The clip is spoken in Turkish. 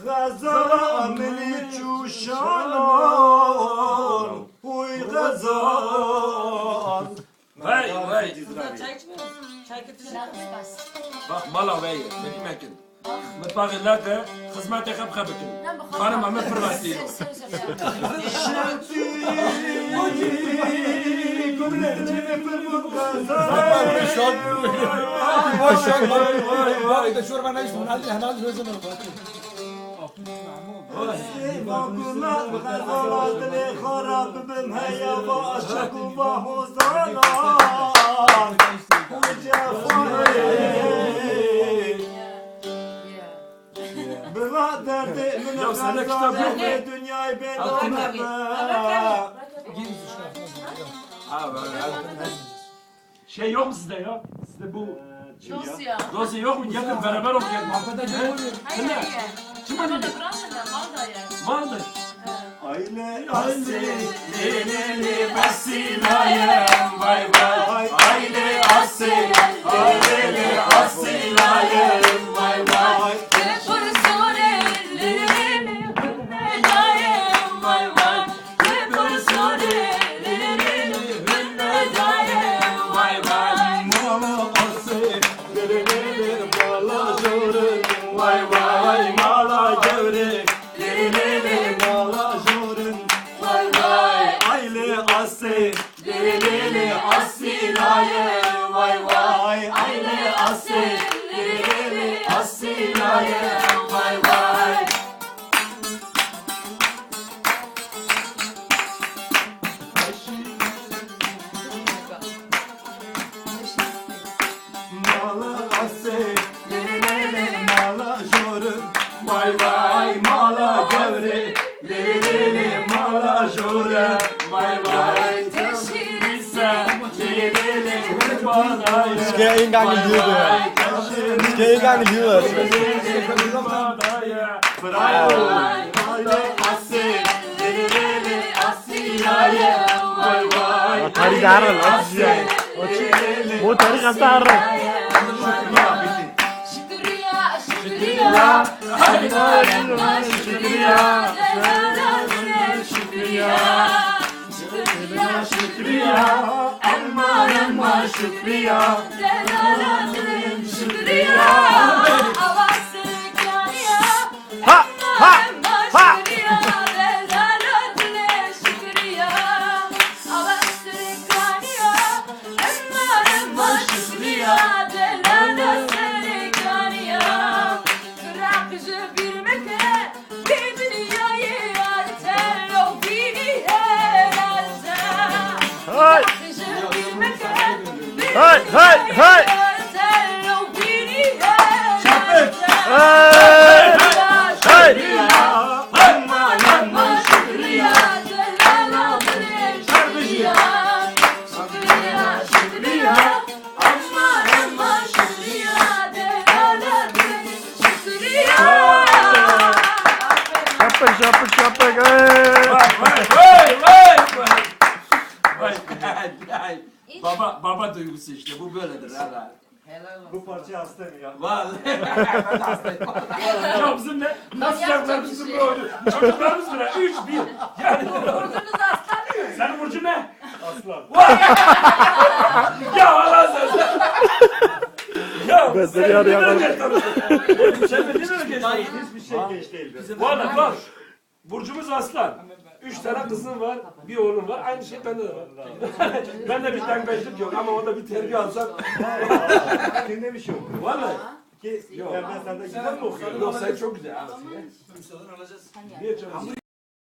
غزال من جوشانان وی غزال Vay vay. Kızlar çay içmiyor musun? Çay getirin. Bak mala vay. Beni mekin. Mutfağı nerede? Hizmet yakıp kabıkın. Benim ama fırlatıyor. Ya sana kitap yok mu? Dünyayı ben Şey yok mu sizde ya? Sizde bu Dosya. dosya yok mu? Gelin beraber okuyalım. Hayır hayır. Kim Bana öyle? bırakmadan mal da yer. Vardır. Aile Asileli asilayem vay vay. Aile asileli asilayem vay vay. Vay vay mala gevre lili mala jorun vay vay aile ase lili asilaye vay vay aile ase lili asilaye vay vay mala ase lili mala jorun vay vay mala gevre lili mala jorun vay vay teşirse lili badaya Skal jeg ikke engang i livet? Skal jeg ikke engang i livet? Tarik arah lah. Mau tarik kata arah. Ha ha ha. Hey hey hey hey. Hey hey. Şapık şapık. Vay. Baba duygusu işte bu böyledir herhalde. bu parça hasta mı ya? Vallahi ben de hastayım. Ya bizim ne? Nasıl yapacağız bizim bu oyunu? Çocuklarımız bile 3-1. Yani Burcunuz aslan mı? senin burcun ne? Aslan. Ya Allah sen. Ya Ben seni arayamadım. Sen de değil mi geçti? Hiçbir şey geç değil. Vallahi bak. Burcumuz aslan. 3 tane kızım var, bir oğlum var. Aynı şey bende de var. Ben de bir tembellik yok ama o da bir terbiye alsam. Senin bir şey yok. Vallahi. Ki ben senden güzel mi okuyorum? Yok sen çok güzel abi. Niye canım?